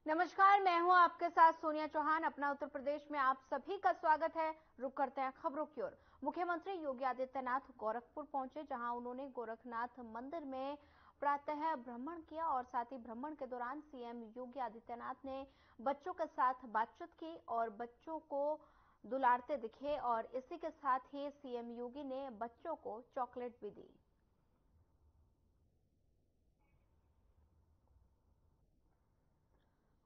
नमस्कार, मैं हूं आपके साथ सोनिया चौहान। अपना उत्तर प्रदेश में आप सभी का स्वागत है। रुक करते हैं खबरों की ओर। मुख्यमंत्री योगी आदित्यनाथ गोरखपुर पहुंचे, जहां उन्होंने गोरखनाथ मंदिर में प्रातः भ्रमण किया और साथ ही भ्रमण के दौरान सीएम योगी आदित्यनाथ ने बच्चों के साथ बातचीत की और बच्चों को दुलारते दिखे और इसी के साथ ही सीएम योगी ने बच्चों को चॉकलेट भी दी।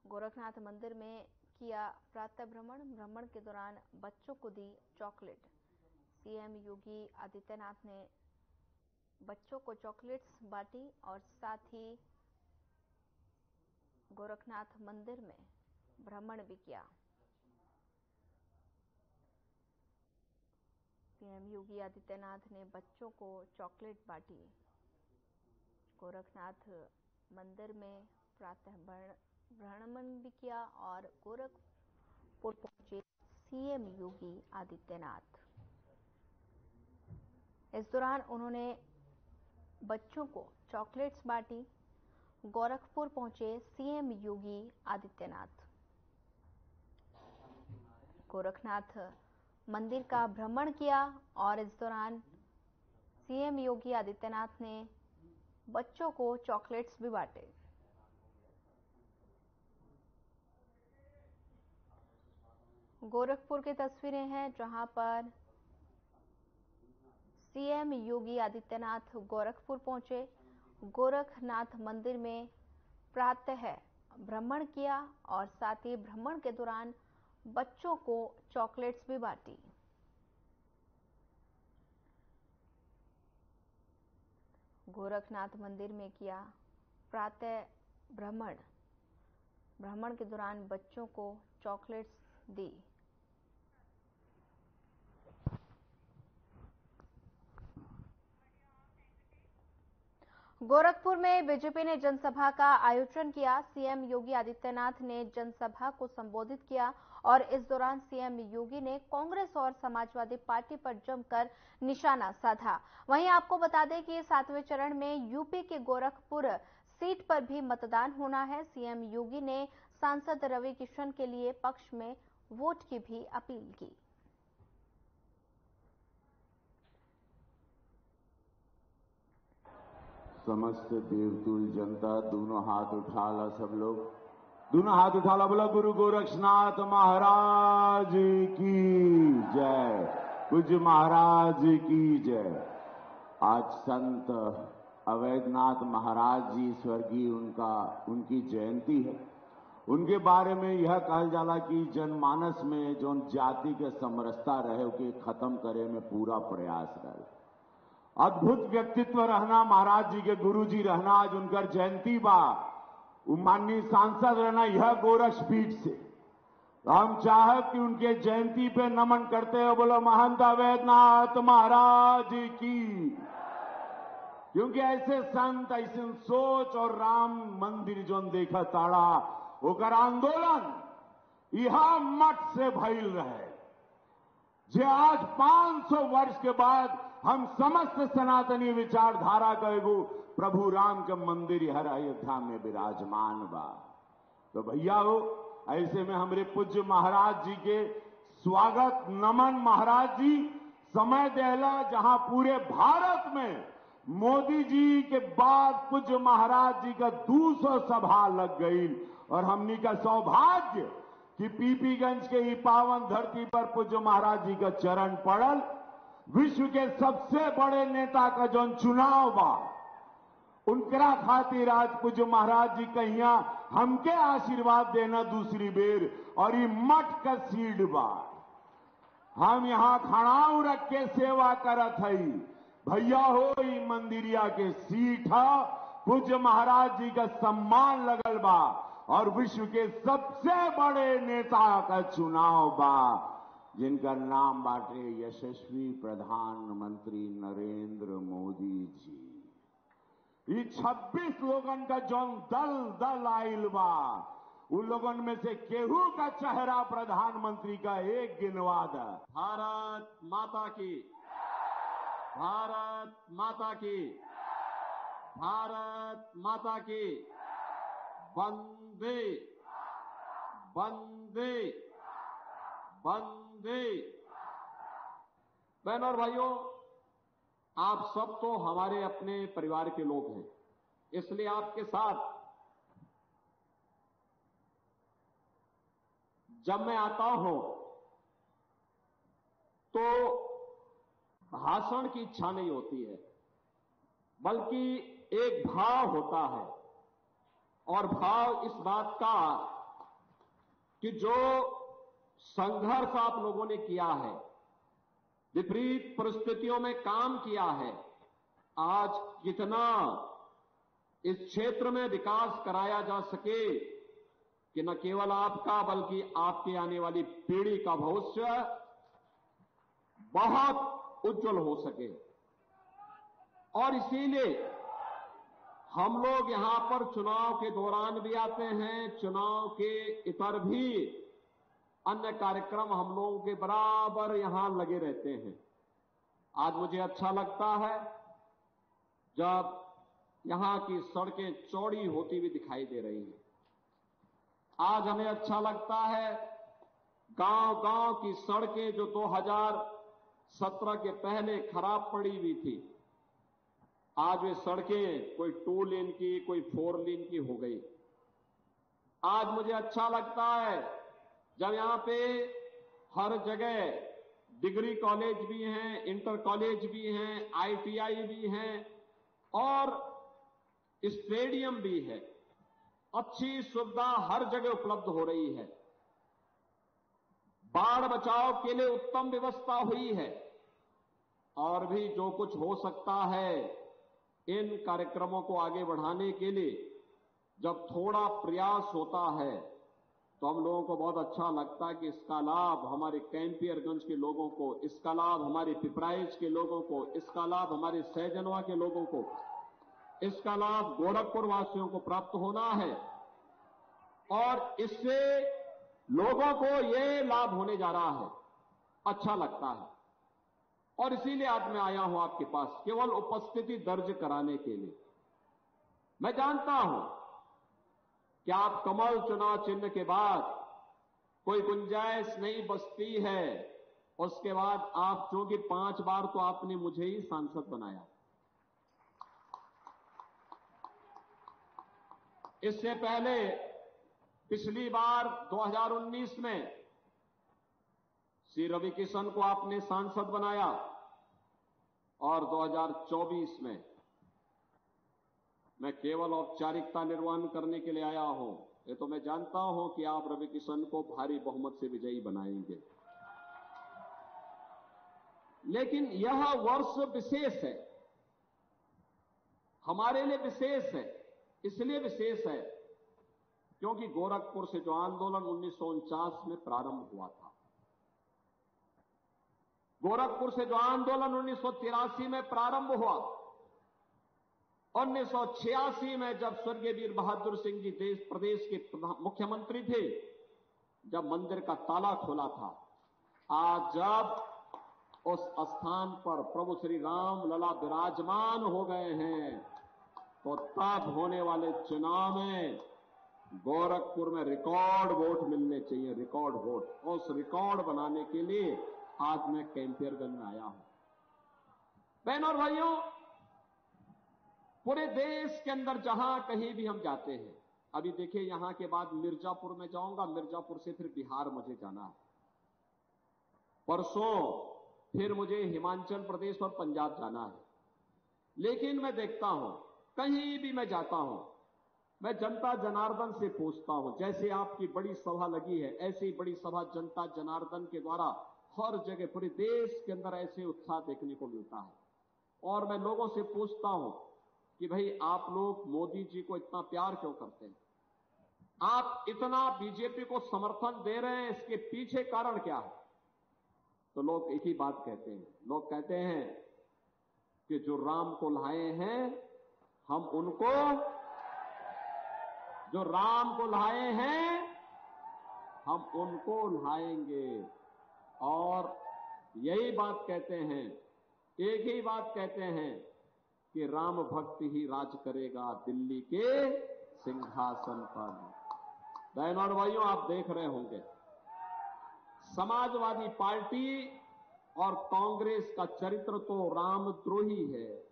गोरखनाथ मंदिर में किया प्रातः भ्रमण के दौरान बच्चों को दी चॉकलेट। सीएम योगी आदित्यनाथ ने बच्चों को चॉकलेट्स बांटी और साथ ही गोरखनाथ मंदिर में भ्रमण भी किया। सीएम योगी आदित्यनाथ ने बच्चों को चॉकलेट बांटी। गोरखनाथ मंदिर में प्रातः भ्रमण भी किया और गोरखपुर पहुंचे सीएम योगी आदित्यनाथ। इस दौरान उन्होंने बच्चों को चॉकलेट्स बांटी। गोरखपुर पहुंचे सीएम योगी आदित्यनाथ। गोरखनाथ मंदिर का भ्रमण किया और इस दौरान सीएम योगी आदित्यनाथ ने बच्चों को चॉकलेट्स भी बांटे। गोरखपुर की तस्वीरें हैं, जहां पर सीएम योगी आदित्यनाथ गोरखपुर पहुंचे। गोरखनाथ मंदिर में प्रातः भ्रमण किया और साथ ही भ्रमण के दौरान बच्चों को चॉकलेट्स भी बांटी। गोरखनाथ मंदिर में किया प्रातः भ्रमण के दौरान बच्चों को चॉकलेट्स दी। गोरखपुर में बीजेपी ने जनसभा का आयोजन किया। सीएम योगी आदित्यनाथ ने जनसभा को संबोधित किया और इस दौरान सीएम योगी ने कांग्रेस और समाजवादी पार्टी पर जमकर निशाना साधा। वहीं आपको बता दें कि 7वें चरण में यूपी के गोरखपुर सीट पर भी मतदान होना है। सीएम योगी ने सांसद रवि किशन के लिए पक्ष में वोट की भी अपील की। समस्त देवतुल जनता दोनों हाथ उठा ला, सब लोग दोनों हाथ उठा ला, बोला गुरु गोरक्षनाथ महाराज की जय, पूज्य महाराज की जय। आज संत अवैधनाथ महाराज जी स्वर्गीय उनकी जयंती है। उनके बारे में यह कहल जाला कि जनमानस में जो जाति के समरसता रहे उके खत्म करे में पूरा प्रयास रहे। अद्भुत व्यक्तित्व रहना महाराज जी के, गुरु जी रहना, आज उनकर जयंती बा। माननीय सांसद रहना यह गोरक्ष पीठ से, तो हम चाहब कि उनके जयंती पे नमन करते हो, बोलो महंत अवैधनाथ महाराज की। क्योंकि ऐसे संत, ऐसे सोच और राम मंदिर जो देखा ताड़ा होकर आंदोलन यह मठ से भइल रहे, जे आज 500 वर्ष के बाद हम समस्त सनातनी विचारधारा का एगो प्रभु राम के मंदिर हर अयोध्या में विराजमान बा। तो भैया हो, ऐसे में हमारे पूज्य महाराज जी के स्वागत नमन। महाराज जी समय देला जहां पूरे भारत में मोदी जी के बाद पूज्य महाराज जी का 200 सभा लग गई और हमनी का सौभाग्य कि पीपीगंज के ई पावन धरती पर पूज्य महाराज जी का चरण पड़ल। विश्व के सबसे बड़े नेता का जो चुनाव बा, उनकरा खातिर आज पूज्य महाराज जी कहिया हमके आशीर्वाद देना दूसरी बेर, और ये मठ का सीड बा। हम यहां खड़ाऊ रख के सेवा करत हई। भैया हो, ई मंदिरिया के सीट है, पूज्य महाराज जी का सम्मान लगल बा और विश्व के सबसे बड़े नेता का चुनाव बा, जिनका नाम बाटे यशस्वी प्रधानमंत्री नरेंद्र मोदी जी। ये 26 लोगन का जो दल आइल बा, उन लोगन में से केहू का चेहरा प्रधानमंत्री का एक गिनवा दा। भारत माता की, भारत माता की, भारत माता की, वंदे वंदे वंदे। बहनों और भाइयों, आप सब तो हमारे अपने परिवार के लोग हैं, इसलिए आपके साथ जब मैं आता हूं तो भाषण की इच्छा नहीं होती है, बल्कि एक भाव होता है। और भाव इस बात का कि जो संघर्ष आप लोगों ने किया है, विपरीत परिस्थितियों में काम किया है, आज कितना इस क्षेत्र में विकास कराया जा सके कि न केवल आपका बल्कि आपकी आने वाली पीढ़ी का भविष्य बहुत उज्जवल हो सके। और इसीलिए हम लोग यहां पर चुनाव के दौरान भी आते हैं, चुनाव के इतर भी अन्य कार्यक्रम हम लोगों के बराबर यहां लगे रहते हैं। आज मुझे अच्छा लगता है जब यहां की सड़कें चौड़ी होती हुई दिखाई दे रही हैं। आज हमें अच्छा लगता है गांव-गांव की सड़कें जो 2017 के पहले खराब पड़ी हुई थी, आज वे सड़कें कोई 2 लेन की, कोई 4 लेन की हो गई। आज मुझे अच्छा लगता है जब यहां पे हर जगह डिग्री कॉलेज भी हैं, इंटर कॉलेज भी हैं, ITI भी हैं और स्टेडियम भी है। अच्छी सुविधा हर जगह उपलब्ध हो रही है। बाढ़ बचाव के लिए उत्तम व्यवस्था हुई है। और भी जो कुछ हो सकता है, इन कार्यक्रमों को आगे बढ़ाने के लिए जब थोड़ा प्रयास होता है तो हम लोगों को बहुत अच्छा लगता है कि इसका लाभ हमारे कैंपियरगंज के लोगों को, इसका लाभ हमारे पिपराइच के लोगों को, इसका लाभ हमारे सहजनवा के लोगों को, इसका लाभ गोरखपुर वासियों को प्राप्त होना है। और इससे लोगों को ये लाभ होने जा रहा है, अच्छा लगता है। और इसीलिए आज मैं आया हूं आपके पास केवल उपस्थिति दर्ज कराने के लिए। मैं जानता हूं कि आप कमल चुनाव चिन्ह के बाद कोई गुंजाइश नहीं बचती है। उसके बाद आप चूंकि 5 बार तो आपने मुझे ही सांसद बनाया, इससे पहले पिछली बार 2019 में श्री रवि किशन को आपने सांसद बनाया और 2024 में मैं केवल औपचारिकता निर्वहन करने के लिए आया हूं। ये तो मैं जानता हूं कि आप रवि किशन को भारी बहुमत से विजयी बनाएंगे। लेकिन यह वर्ष विशेष है, हमारे लिए विशेष है। इसलिए विशेष है क्योंकि गोरखपुर से जो आंदोलन 1949 में प्रारंभ हुआ था, गोरखपुर से जो आंदोलन 1983 में प्रारंभ हुआ, 1986 में जब स्वर्गीय वीर बहादुर सिंह जी प्रदेश के मुख्यमंत्री थे, जब मंदिर का ताला खोला था, आज जब उस स्थान पर प्रभु श्री राम लला विराजमान हो गए हैं, तो तब होने वाले चुनाव में गोरखपुर में रिकॉर्ड वोट मिलने चाहिए, रिकॉर्ड वोट। उस रिकॉर्ड बनाने के लिए आज मैं कैंपियरगंज में आया हूं। बहनों और भाइयों, पूरे देश के अंदर जहां कहीं भी हम जाते हैं, अभी देखिए यहां के बाद मिर्जापुर में जाऊंगा, मिर्जापुर से फिर बिहार मुझे जाना है, परसों फिर मुझे हिमाचल प्रदेश और पंजाब जाना है। लेकिन मैं देखता हूं, कहीं भी मैं जाता हूं, मैं जनता जनार्दन से पूछता हूं, जैसे आपकी बड़ी सभा लगी है, ऐसी ही बड़ी सभा जनता जनार्दन के द्वारा हर जगह पूरे देश के अंदर ऐसे उत्साह देखने को मिलता है। और मैं लोगों से पूछता हूं कि भाई आप लोग मोदी जी को इतना प्यार क्यों करते हैं, आप इतना बीजेपी को समर्थन दे रहे हैं, इसके पीछे कारण क्या है? तो लोग एक ही बात कहते हैं, लोग कहते हैं कि जो राम को लाए हैं हम उनको, जो राम को लाए हैं हम उनको लाएंगे। और यही बात कहते हैं, एक ही बात कहते हैं कि राम भक्त ही राज करेगा दिल्ली के सिंहासन पर। बहनों और भाइयों, आप देख रहे होंगे समाजवादी पार्टी और कांग्रेस का चरित्र तो रामद्रोही है।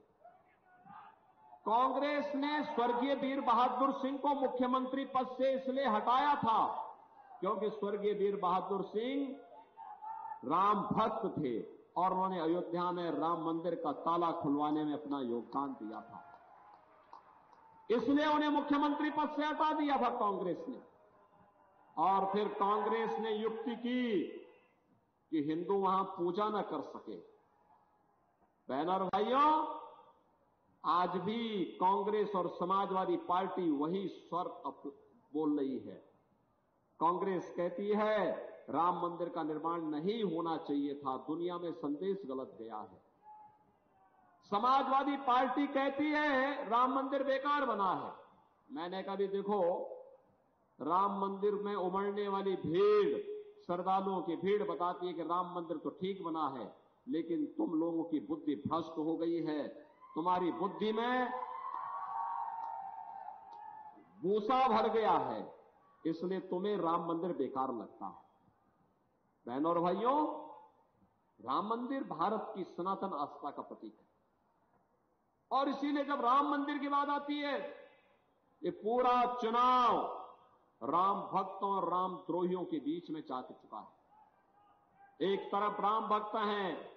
कांग्रेस ने स्वर्गीय वीर बहादुर सिंह को मुख्यमंत्री पद से इसलिए हटाया था क्योंकि स्वर्गीय वीर बहादुर सिंह राम भक्त थे और उन्होंने अयोध्या में राम मंदिर का ताला खुलवाने में अपना योगदान दिया था। इसलिए उन्हें मुख्यमंत्री पद से हटा दिया था कांग्रेस ने। और फिर कांग्रेस ने युक्ति की कि हिंदू वहां पूजा न कर सके। बहनों और भाइयों, आज भी कांग्रेस और समाजवादी पार्टी वही स्वर बोल रही है। कांग्रेस कहती है राम मंदिर का निर्माण नहीं होना चाहिए था, दुनिया में संदेश गलत गया है। समाजवादी पार्टी कहती है राम मंदिर बेकार बना है। मैंने कहा भी देखो, राम मंदिर में उमड़ने वाली भीड़, श्रद्धालुओं की भीड़ बताती है कि राम मंदिर तो ठीक बना है, लेकिन तुम लोगों की बुद्धि भ्रष्ट हो गई है। तुम्हारी बुद्धि में भूसा भर गया है, इसलिए तुम्हें राम मंदिर बेकार लगता है। बहनों और भाइयों, राम मंदिर भारत की सनातन आस्था का प्रतीक है और इसीलिए जब राम मंदिर की बात आती है, ये पूरा चुनाव राम भक्तों और राम द्रोहियों के बीच में जा चुका है। एक तरफ राम भक्त हैं,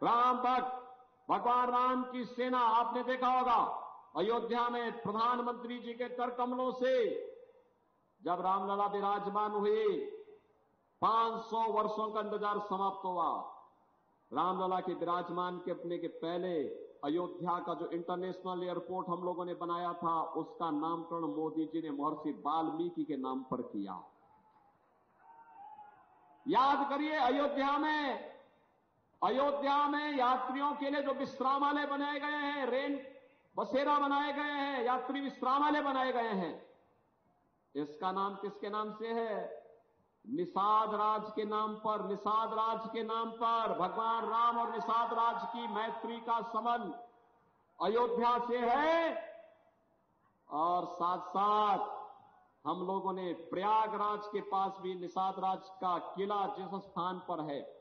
राम भक्त भगवान राम की सेना। आपने देखा होगा अयोध्या में प्रधानमंत्री जी के कर कमलों से जब रामलला विराजमान हुए, 500 वर्षों का इंतजार समाप्त हुआ। रामलला के विराजमान के अपने के पहले अयोध्या का जो इंटरनेशनल एयरपोर्ट हम लोगों ने बनाया था, उसका नामकरण मोदी जी ने महर्षि वाल्मीकि के नाम पर किया। याद करिए, अयोध्या में यात्रियों के लिए जो विश्रामालय बनाए गए हैं, रेन बसेरा बनाए गए हैं, यात्री विश्रामालय बनाए गए हैं, इसका नाम किसके नाम से है? निषाद राज के नाम पर। निषाद राज के नाम पर भगवान राम और निषाद राज की मैत्री का संबंध अयोध्या से है। और साथ साथ हम लोगों ने प्रयागराज के पास भी निषाद राज का किला जिस स्थान पर है,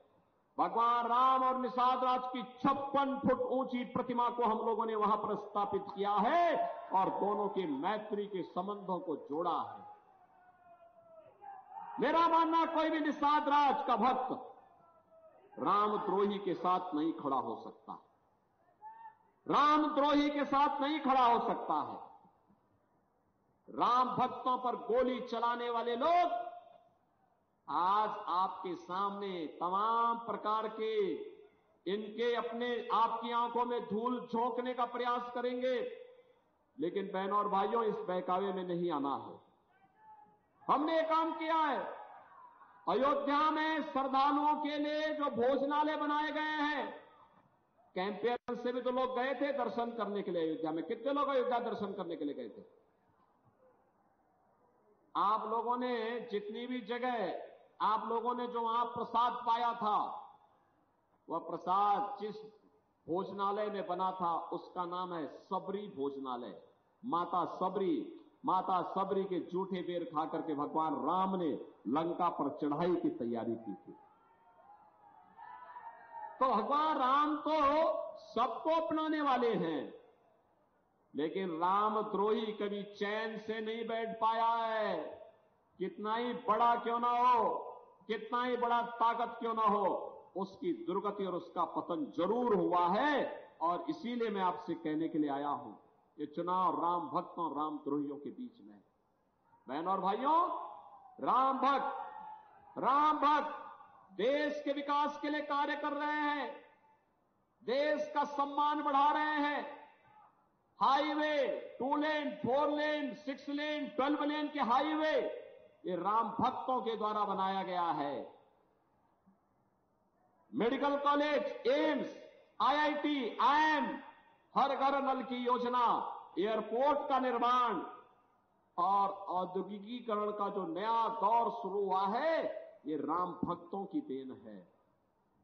भगवान राम और निषाद राज की 56 फुट ऊंची प्रतिमा को हम लोगों ने वहां पर स्थापित किया है और दोनों की मैत्री के संबंधों को जोड़ा है। मेरा मानना, कोई भी निषाद राज का भक्त रामद्रोही के साथ नहीं खड़ा हो सकता, रामद्रोही के साथ नहीं खड़ा हो सकता है। राम भक्तों पर गोली चलाने वाले लोग आज आपके सामने तमाम प्रकार के इनके अपने आपकी आंखों में धूल झोंकने का प्रयास करेंगे, लेकिन बहनों और भाइयों, इस बहकावे में नहीं आना है। हमने एक काम किया है, अयोध्या में श्रद्धालुओं के लिए जो भोजनालय बनाए गए हैं, कैंपेन से भी तो लोग गए थे दर्शन करने के लिए अयोध्या में। कितने लोग अयोध्या दर्शन करने के लिए गए थे? आप लोगों ने जितनी भी जगह आप लोगों ने जो वहां प्रसाद पाया था, वह प्रसाद जिस भोजनालय में बना था उसका नाम है सबरी भोजनालय। माता सबरी के जूठे बेर खा करके भगवान राम ने लंका पर चढ़ाई की तैयारी की थी। तो भगवान राम तो सबको अपनाने वाले हैं, लेकिन रामद्रोही कभी चैन से नहीं बैठ पाया है। कितना ही बड़ा क्यों ना हो, कितना ही बड़ा ताकत क्यों ना हो, उसकी दुर्गति और उसका पतन जरूर हुआ है। और इसीलिए मैं आपसे कहने के लिए आया हूं, ये चुनाव राम भक्तों और रामद्रोहियों के बीच में है। बहनों और भाइयों, राम भक्त देश के विकास के लिए कार्य कर रहे हैं, देश का सम्मान बढ़ा रहे हैं। हाईवे 2 लेन, 4 लेन, 6 लेन, 12 लेन के हाईवे ये राम भक्तों के द्वारा बनाया गया है। Medical college, AIIMS, IIT, IIM, हर घर नल की योजना, एयरपोर्ट का निर्माण और औद्योगिकीकरण का जो नया दौर शुरू हुआ है, ये राम भक्तों की देन है।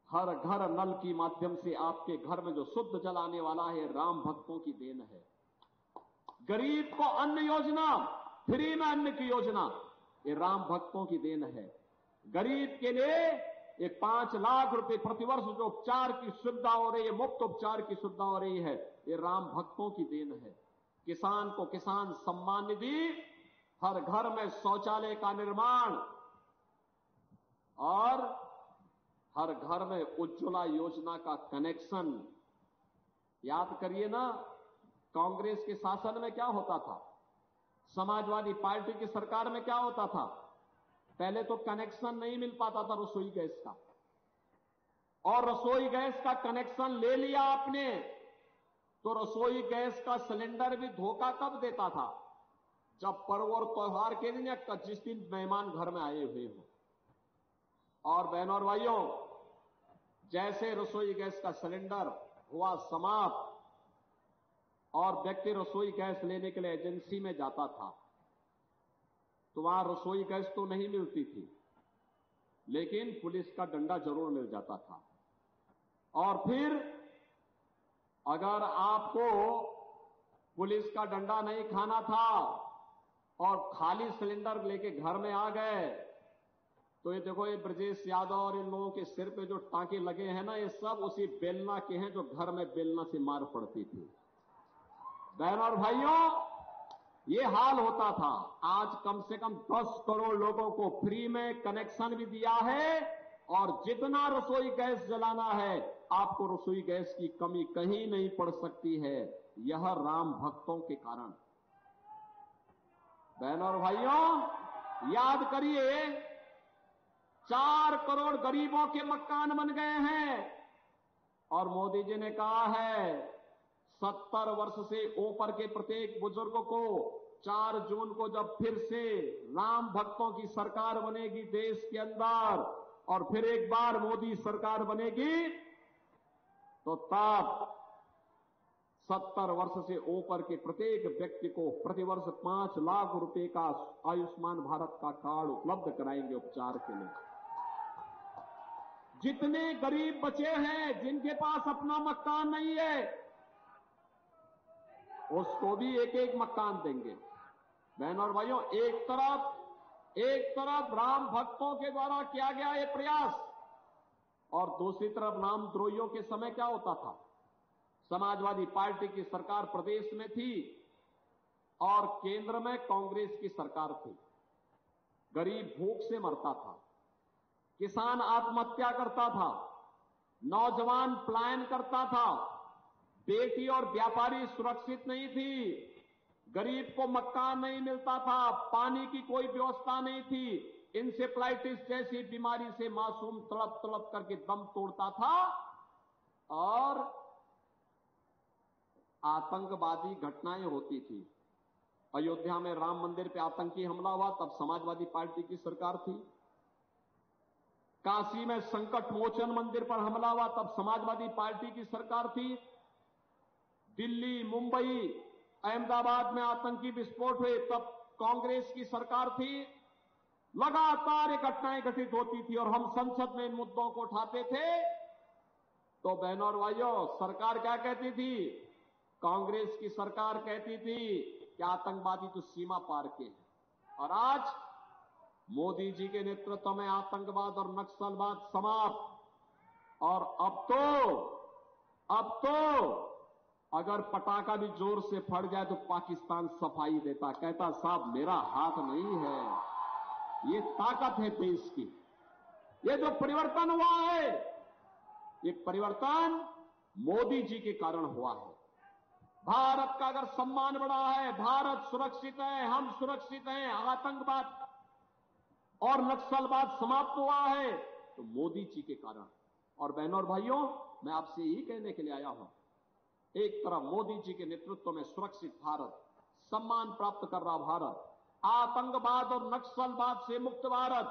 हर घर नल के माध्यम से आपके घर में जो शुद्ध जल आने वाला है, राम भक्तों की देन है। गरीब को अन्न योजना, फ्री में अन्न की योजना, ये राम भक्तों की देन है। गरीब के लिए एक 5 लाख रुपए प्रतिवर्ष जो उपचार की सुविधा हो रही है, मुफ्त उपचार की सुविधा हो रही है, ये राम भक्तों की देन है। किसान को किसान सम्मान निधि, हर घर में शौचालय का निर्माण और हर घर में उज्ज्वला योजना का कनेक्शन। याद करिए ना, कांग्रेस के शासन में क्या होता था, समाजवादी पार्टी की सरकार में क्या होता था। पहले तो कनेक्शन नहीं मिल पाता था रसोई गैस का, और रसोई गैस का कनेक्शन ले लिया आपने तो रसोई गैस का सिलेंडर भी धोखा कब देता था, जब पर्व और त्योहार के दिन या जिस दिन मेहमान घर में आए हुए हो। और बहनों और भाइयों, जैसे रसोई गैस का सिलेंडर हुआ समाप्त और व्यक्ति रसोई गैस लेने के लिए एजेंसी में जाता था, तो वहां रसोई गैस तो नहीं मिलती थी, लेकिन पुलिस का डंडा जरूर मिल जाता था। और फिर अगर आपको पुलिस का डंडा नहीं खाना था और खाली सिलेंडर लेके घर में आ गए, तो ये देखो, ये ब्रजेश यादव और इन लोगों के सिर पे जो टांके लगे हैं ना, ये सब उसी बेलना के हैं जो घर में बेलना से मार पड़ती थी। बहनों और भाइयों, ये हाल होता था। आज कम से कम 10 करोड़ लोगों को फ्री में कनेक्शन भी दिया है, और जितना रसोई गैस जलाना है आपको रसोई गैस की कमी कहीं नहीं पड़ सकती है, यह राम भक्तों के कारण। बहनों और भाइयों, याद करिए, 4 करोड़ गरीबों के मकान बन गए हैं, और मोदी जी ने कहा है 70 वर्ष से ऊपर के प्रत्येक बुजुर्ग को 4 जून को जब फिर से राम भक्तों की सरकार बनेगी देश के अंदर, और फिर एक बार मोदी सरकार बनेगी, तो तब 70 वर्ष से ऊपर के प्रत्येक व्यक्ति को प्रतिवर्ष 5 लाख रुपए का आयुष्मान भारत का कार्ड उपलब्ध कराएंगे उपचार के लिए। जितने गरीब बचे हैं, जिनके पास अपना मकान नहीं है, उसको भी एक एक मकान देंगे। बहनों और भाइयों, एक तरफ राम भक्तों के द्वारा किया गया ये प्रयास, और दूसरी तरफ रामद्रोहियों के समय क्या होता था, समाजवादी पार्टी की सरकार प्रदेश में थी और केंद्र में कांग्रेस की सरकार थी। गरीब भूख से मरता था, किसान आत्महत्या करता था, नौजवान पलायन करता था, बेटी और व्यापारी सुरक्षित नहीं थी, गरीब को मकान नहीं मिलता था, पानी की कोई व्यवस्था नहीं थी, इंसेफ्लाइटिस जैसी बीमारी से मासूम तड़प तड़प करके दम तोड़ता था, और आतंकवादी घटनाएं होती थी। अयोध्या में राम मंदिर पे आतंकी हमला हुआ, तब समाजवादी पार्टी की सरकार थी। काशी में संकट मोचन मंदिर पर हमला हुआ, तब समाजवादी पार्टी की सरकार थी। दिल्ली, मुंबई, अहमदाबाद में आतंकी विस्फोट हुए, तब कांग्रेस की सरकार थी। लगातार ये घटनाएं घटित होती थी और हम संसद में इन मुद्दों को उठाते थे। तो बहनों और भाइयों, सरकार क्या कहती थी, कांग्रेस की सरकार कहती थी कि आतंकवादी तो सीमा पार के हैं, और आज मोदी जी के नेतृत्व में आतंकवाद और नक्सलवाद समाप्त। और अब तो अगर पटाखा भी जोर से फट जाए तो पाकिस्तान सफाई देता, कहता साहब मेरा हाथ नहीं है। ये ताकत है देश की। ये जो परिवर्तन हुआ है, ये परिवर्तन मोदी जी के कारण हुआ है। भारत का अगर सम्मान बढ़ा है, भारत सुरक्षित है, हम सुरक्षित हैं, आतंकवाद और नक्सलवाद समाप्त हुआ है, तो मोदी जी के कारण। और बहनों और भाइयों, मैं आपसे यही कहने के लिए आया हूं, एक तरफ मोदी जी के नेतृत्व में सुरक्षित भारत, सम्मान प्राप्त कर रहा भारत, आतंकवाद और नक्सलवाद से मुक्त भारत,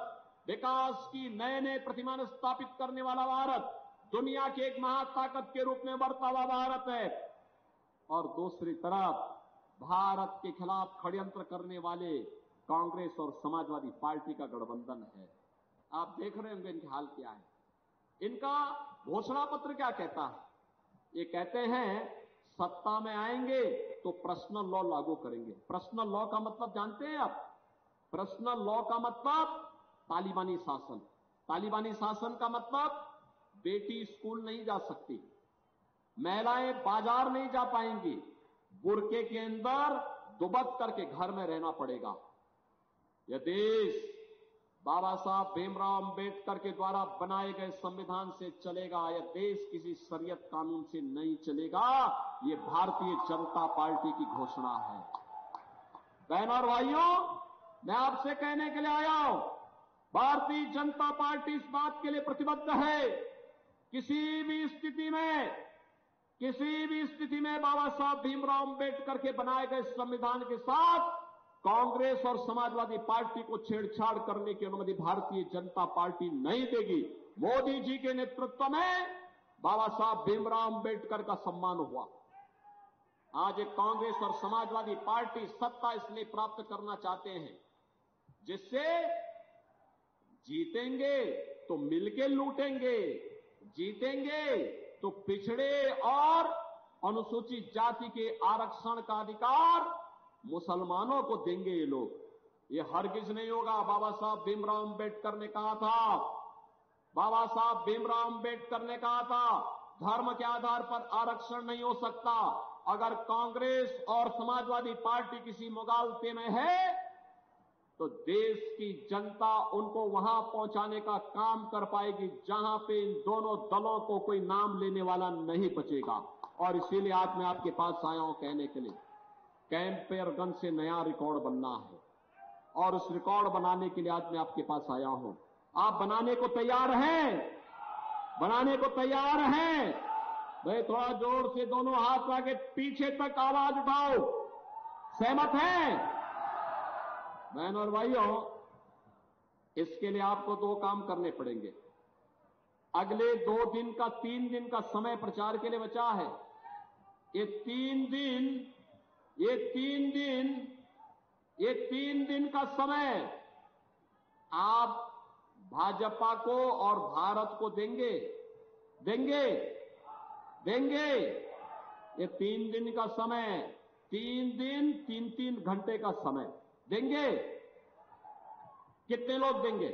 विकास की नए नए प्रतिमान स्थापित करने वाला भारत, दुनिया की एक महाताकत के रूप में उभरता हुआ भारत है। और दूसरी तरफ भारत के खिलाफ षड्यंत्र करने वाले कांग्रेस और समाजवादी पार्टी का गठबंधन है। आप देख रहे होंगे इनके हाल क्या है। इनका घोषणा पत्र क्या कहता है, ये कहते हैं सत्ता में आएंगे तो पर्सनल लॉ लागू करेंगे। पर्सनल लॉ का मतलब जानते हैं आप? पर्सनल लॉ का मतलब तालिबानी शासन। तालिबानी शासन का मतलब बेटी स्कूल नहीं जा सकती, महिलाएं बाजार नहीं जा पाएंगी, बुर्के के अंदर दुबक करके घर में रहना पड़ेगा। यह देश बाबा साहब भीमराव अंबेडकर के द्वारा बनाए गए संविधान से चलेगा। यह देश किसी शरीयत कानून से नहीं चलेगा। यह भारतीय जनता पार्टी की घोषणा है। बहनों और भाइयों, मैं आपसे कहने के लिए आया हूं, भारतीय जनता पार्टी इस बात के लिए प्रतिबद्ध है, किसी भी स्थिति में बाबा साहब भीमराव अंबेडकर के बनाए गए संविधान के साथ कांग्रेस और समाजवादी पार्टी को छेड़छाड़ करने की अनुमति भारतीय जनता पार्टी नहीं देगी। मोदी जी के नेतृत्व में बाबा साहब भीमराव अंबेडकर का सम्मान हुआ। आज एक कांग्रेस और समाजवादी पार्टी सत्ता इसलिए प्राप्त करना चाहते हैं जिससे जीतेंगे तो मिलके लूटेंगे, जीतेंगे तो पिछड़े और अनुसूचित जाति के आरक्षण का अधिकार मुसलमानों को देंगे ये लोग। ये हरगिज नहीं होगा। बाबा साहब भीमराव अंबेडकर ने कहा था, बाबा साहब भीमराव अंबेडकर ने कहा था, धर्म के आधार पर आरक्षण नहीं हो सकता। अगर कांग्रेस और समाजवादी पार्टी किसी मुगालते में है तो देश की जनता उनको वहां पहुंचाने का काम कर पाएगी जहां पे इन दोनों दलों को कोई नाम लेने वाला नहीं बचेगा। और इसीलिए आज मैं आपके पास आया हूं कहने के लिए, कैंपेयरगंज से नया रिकॉर्ड बनना है और उस रिकॉर्ड बनाने के लिए आज मैं आपके पास आया हूं। आप बनाने को तैयार हैं? बनाने को तैयार हैं? भाई थोड़ा जोर से दोनों हाथ आगे पीछे तक आवाज उठाओ। सहमत हैं? बहनों और भाइयों, इसके लिए आपको 2 काम करने पड़ेंगे। अगले 3 दिन का समय प्रचार के लिए बचा है। ये 3 दिन का समय आप भाजपा को और भारत को देंगे। ये 3 दिन का समय, 3 दिन 3-3 घंटे का समय देंगे। कितने लोग देंगे?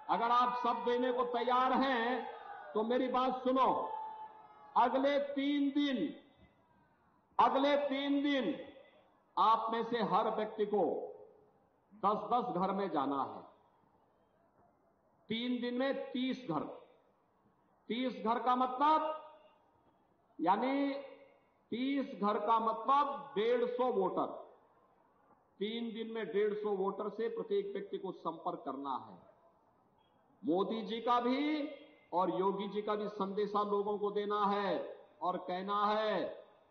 अगर आप सब देने को तैयार हैं तो मेरी बात सुनो। अगले 3 दिन आप में से हर व्यक्ति को 10-10 घर में जाना है। 3 दिन में 30 घर। 30 घर का मतलब यानी 30 घर का मतलब 150 वोटर। 3 दिन में 150 वोटर से प्रत्येक व्यक्ति को संपर्क करना है। मोदी जी का भी और योगी जी का भी संदेशा लोगों को देना है और कहना है,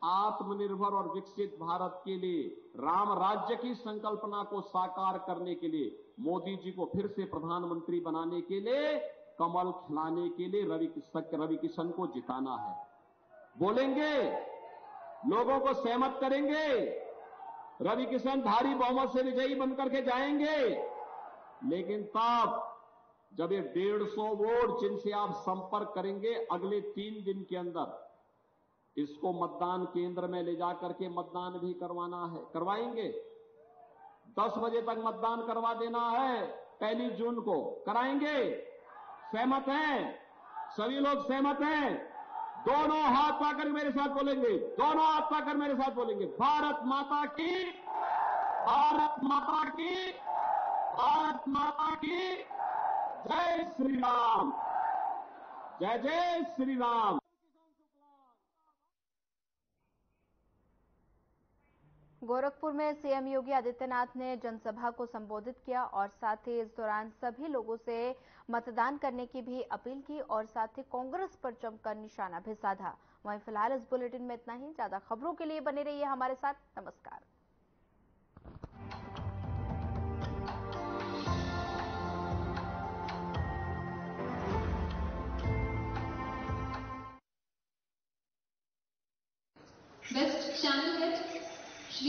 आत्मनिर्भर और विकसित भारत के लिए, राम राज्य की संकल्पना को साकार करने के लिए, मोदी जी को फिर से प्रधानमंत्री बनाने के लिए, कमल खिलाने के लिए रवि किशन को जिताना है। बोलेंगे, लोगों को सहमत करेंगे, रवि किशन भारी बहुमत से विजयी बनकर के जाएंगे। लेकिन तब जब ये 150 वोट जिनसे आप संपर्क करेंगे अगले 3 दिन के अंदर, इसको मतदान केंद्र में ले जाकर के मतदान भी करवाना है। करवाएंगे। 10 बजे तक मतदान करवा देना है। 1 जून को कराएंगे। सहमत हैं? सभी लोग सहमत हैं? दोनों हाथ पाकर मेरे साथ बोलेंगे। दोनों हाथ पाकर मेरे साथ बोलेंगे, भारत माता की, भारत माता की, भारत माता की जय श्री राम, जय जय श्री राम। गोरखपुर में सीएम योगी आदित्यनाथ ने जनसभा को संबोधित किया और साथ ही इस दौरान सभी लोगों से मतदान करने की भी अपील की और साथ ही कांग्रेस पर जमकर निशाना भी साधा। वहीं फिलहाल इस बुलेटिन में इतना ही। ज्यादा खबरों के लिए बने रहिए हमारे साथ। नमस्कार। Best channel hit